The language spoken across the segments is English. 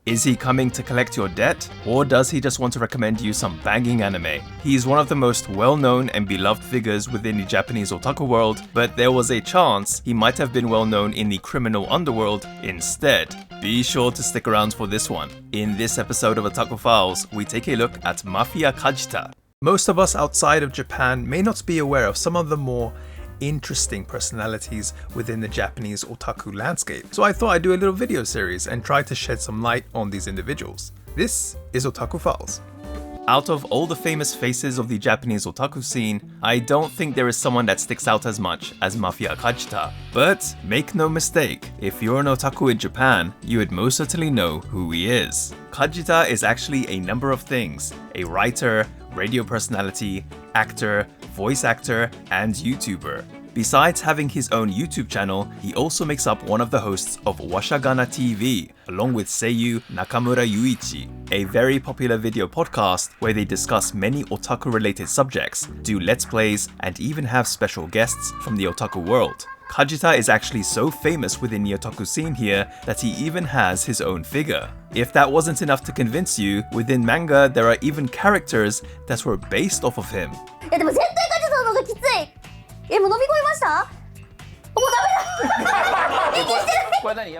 Is he coming to collect your debt? Or does he just want to recommend you some banging anime? He's one of the most well-known and beloved figures within the Japanese otaku world, but there was a chance he might have been well-known in the criminal underworld instead. Be sure to stick around for this one. In this episode of Otaku Files, we take a look at Mafia Kajita. Most of us outside of Japan may not be aware of some of the more interesting personalities within the Japanese otaku landscape, so I thought I'd do a little video series and try to shed some light on these individuals. This is Otaku Files. Out of all the famous faces of the Japanese otaku scene, I don't think there is someone that sticks out as much as Mafia Kajita. But make no mistake, if you're an otaku in Japan, you would most certainly know who he is. Kajita is actually a number of things: a writer, radio personality, actor, voice actor, and YouTuber. Besides having his own YouTube channel, he also makes up one of the hosts of Washagana TV, along with Seiyu Nakamura Yuichi, a very popular video podcast where they discuss many otaku-related subjects, do let's plays, and even have special guests from the otaku world. Kajita is actually so famous within the otaku scene here that he even has his own figure. If that wasn't enough to convince you, within manga there are even characters that were based off of him.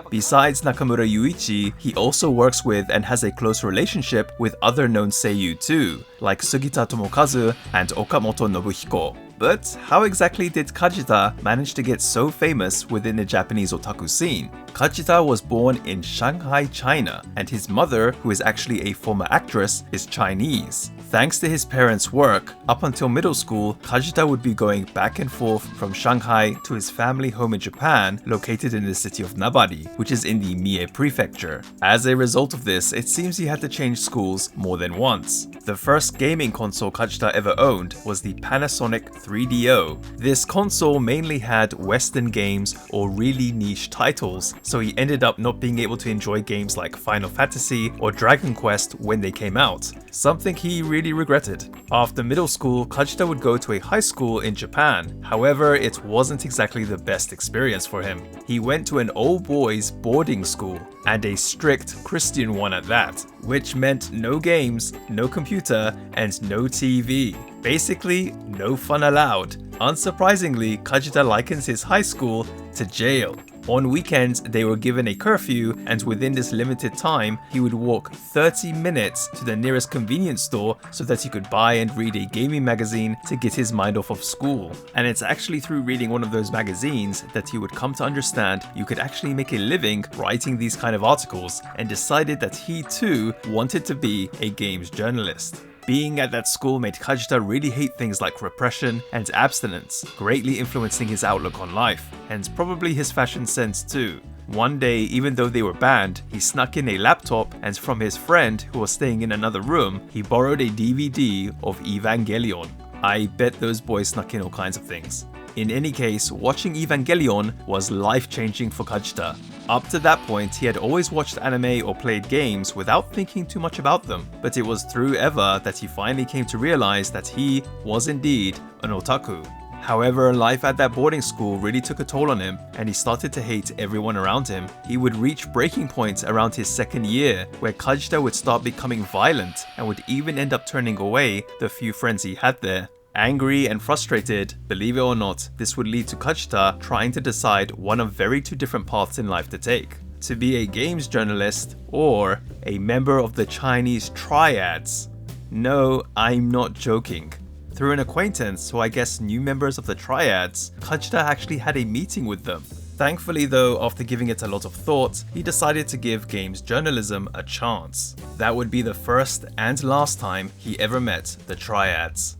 Besides Nakamura Yuichi, he also works with and has a close relationship with other known seiyuu too, like Sugita Tomokazu and Okamoto Nobuhiko. But how exactly did Kajita manage to get so famous within the Japanese otaku scene? Kajita was born in Shanghai, China, and his mother, who is actually a former actress, is Chinese. Thanks to his parents' work, up until middle school, Kajita would be going back and forth from Shanghai to his family home in Japan, located in the city of Nabari, which is in the Mie prefecture. As a result of this, it seems he had to change schools more than once. The first gaming console Kajita ever owned was the Panasonic 3DO. This console mainly had Western games or really niche titles, so he ended up not being able to enjoy games like Final Fantasy or Dragon Quest when they came out, something he really regretted. After middle school, Kajita would go to a high school in Japan. However, it wasn't exactly the best experience for him. He went to an all-boys boarding school, and a strict Christian one at that, which meant no games, no computer, and no TV. Basically, no fun allowed. Unsurprisingly, Kajita likens his high school to jail. On weekends, they were given a curfew, and within this limited time, he would walk 30 minutes to the nearest convenience store so that he could buy and read a gaming magazine to get his mind off of school. And it's actually through reading one of those magazines that he would come to understand you could actually make a living writing these kind of articles, and decided that he too wanted to be a games journalist. Being at that school made Kajita really hate things like repression and abstinence, greatly influencing his outlook on life, and probably his fashion sense too. One day, even though they were banned, he snuck in a laptop, and from his friend who was staying in another room, he borrowed a DVD of Evangelion. I bet those boys snuck in all kinds of things. In any case, watching Evangelion was life-changing for Kajita. Up to that point, he had always watched anime or played games without thinking too much about them, but it was through Eva that he finally came to realize that he was indeed an otaku. However, life at that boarding school really took a toll on him, and he started to hate everyone around him. He would reach breaking points around his second year, where Kajita would start becoming violent and would even end up turning away the few friends he had there. Angry and frustrated, believe it or not, this would lead to Kajita trying to decide one of very two different paths in life to take: to be a games journalist or a member of the Chinese triads. No, I'm not joking. Through an acquaintance who I guess knew members of the triads, Kajita actually had a meeting with them. Thankfully though, after giving it a lot of thought, he decided to give games journalism a chance. That would be the first and last time he ever met the triads.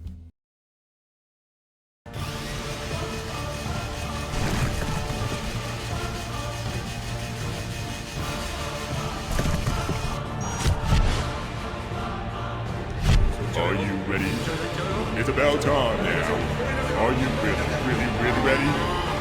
Are you ready? It's about time now. Are you really ready?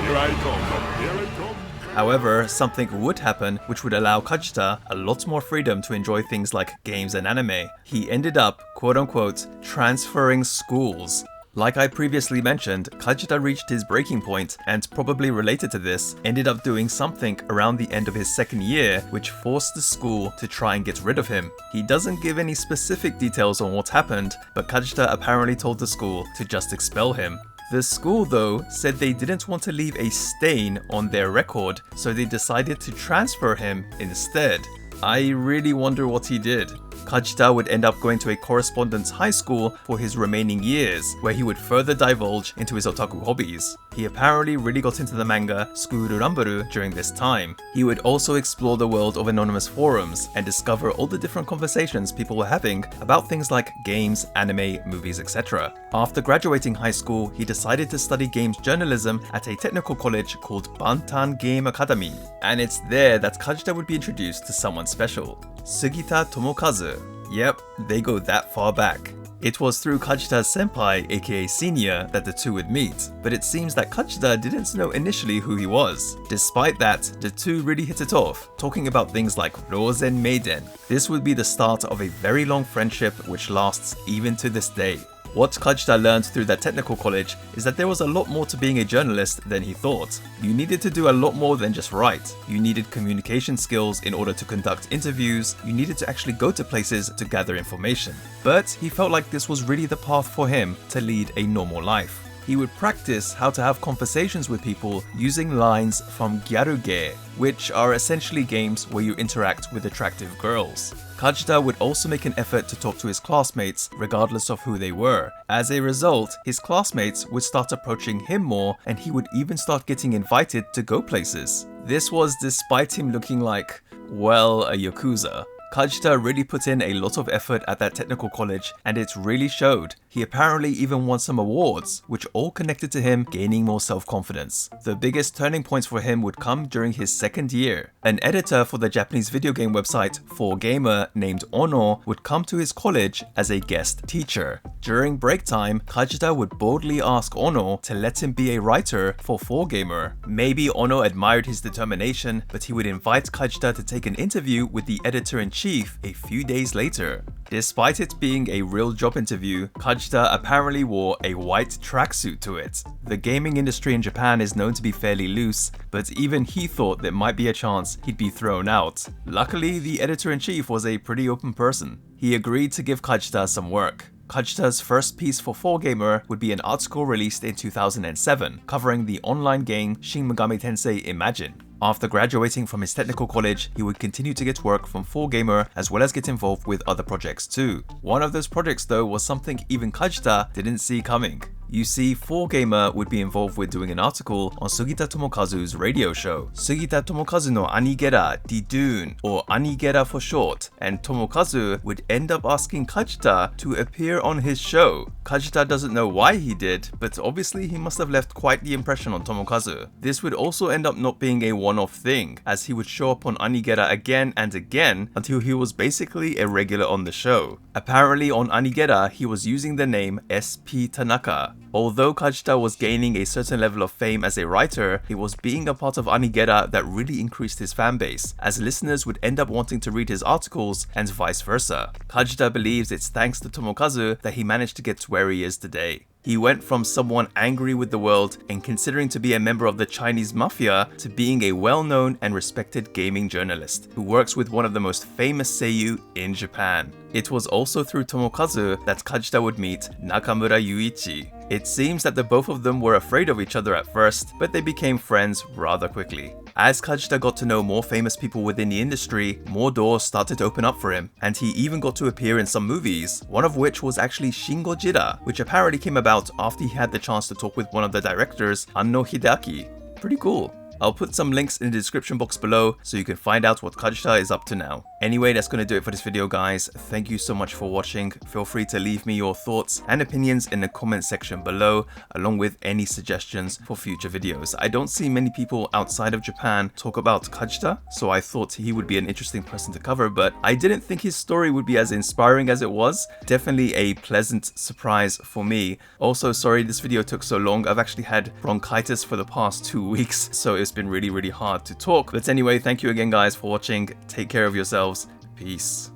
Here I come. However, something would happen which would allow Kajita a lot more freedom to enjoy things like games and anime. He ended up, quote unquote, transferring schools. Like I previously mentioned, Kajita reached his breaking point, and probably related to this, ended up doing something around the end of his second year which forced the school to try and get rid of him. He doesn't give any specific details on what happened, but Kajita apparently told the school to just expel him. The school, though, said they didn't want to leave a stain on their record, so they decided to transfer him instead. I really wonder what he did. Kajita would end up going to a correspondence high school for his remaining years, where he would further divulge into his otaku hobbies. He apparently really got into the manga Skuru Ramburu during this time. He would also explore the world of anonymous forums and discover all the different conversations people were having about things like games, anime, movies, etc. After graduating high school, he decided to study games journalism at a technical college called Bantan Game Academy. And it's there that Kajita would be introduced to someone special, Sugita Tomokazu. Yep, they go that far back. It was through Kajita's senpai, aka senior, that the two would meet, but it seems that Kajita didn't know initially who he was. Despite that, the two really hit it off, talking about things like Rosen Maiden. This would be the start of a very long friendship which lasts even to this day. What Kajita learned through that technical college is that there was a lot more to being a journalist than he thought. You needed to do a lot more than just write. You needed communication skills in order to conduct interviews, you needed to actually go to places to gather information. But he felt like this was really the path for him to lead a normal life. He would practice how to have conversations with people using lines from gyaruge, which are essentially games where you interact with attractive girls. Kajita would also make an effort to talk to his classmates regardless of who they were. As a result, his classmates would start approaching him more, and he would even start getting invited to go places. This was despite him looking like, well, a yakuza. Kajita really put in a lot of effort at that technical college, and it really showed. He apparently even won some awards, which all connected to him gaining more self-confidence. The biggest turning points for him would come during his second year. An editor for the Japanese video game website 4Gamer named Ono would come to his college as a guest teacher. During break time, Kajita would boldly ask Ono to let him be a writer for 4Gamer. Maybe Ono admired his determination, but he would invite Kajita to take an interview with the editor-in-chief a few days later. Despite it being a real job interview, Kajita apparently wore a white tracksuit to it. The gaming industry in Japan is known to be fairly loose, but even he thought there might be a chance he'd be thrown out. Luckily, the editor-in-chief was a pretty open person. He agreed to give Kajita some work. Kajita's first piece for 4Gamer would be an article released in 2007, covering the online game Shin Megami Tensei Imagine. After graduating from his technical college, he would continue to get work from 4Gamer as well as get involved with other projects too. One of those projects though was something even Kajita didn't see coming. You see, 4Gamer would be involved with doing an article on Sugita Tomokazu's radio show, Sugita Tomokazu no Anigera Didun, or Anigera for short, and Tomokazu would end up asking Kajita to appear on his show. Kajita doesn't know why he did, but obviously he must have left quite the impression on Tomokazu. This would also end up not being a one-off thing, as he would show up on Anigera again and again until he was basically a regular on the show. Apparently on Anigera, he was using the name SP Tanaka. Although Kajita was gaining a certain level of fame as a writer, it was being a part of Anigera that really increased his fanbase, as listeners would end up wanting to read his articles and vice versa. Kajita believes it's thanks to Tomokazu that he managed to get to where he is today. He went from someone angry with the world and considering to be a member of the Chinese mafia to being a well-known and respected gaming journalist who works with one of the most famous seiyuu in Japan. It was also through Tomokazu that Kajita would meet Nakamura Yuichi. It seems that the both of them were afraid of each other at first, but they became friends rather quickly. As Kajita got to know more famous people within the industry, more doors started to open up for him, and he even got to appear in some movies, one of which was actually Shin Gojira, which apparently came about after he had the chance to talk with one of the directors, Anno Hideaki. Pretty cool. I'll put some links in the description box below so you can find out what Kajita is up to now. Anyway, that's going to do it for this video, guys. Thank you so much for watching. Feel free to leave me your thoughts and opinions in the comment section below, along with any suggestions for future videos. I don't see many people outside of Japan talk about Kajita, so I thought he would be an interesting person to cover, but I didn't think his story would be as inspiring as it was. Definitely a pleasant surprise for me. Also, sorry this video took so long. I've actually had bronchitis for the past 2 weeks, so it's been really hard to talk. But anyway, thank you again guys for watching. Take care of yourselves. Peace.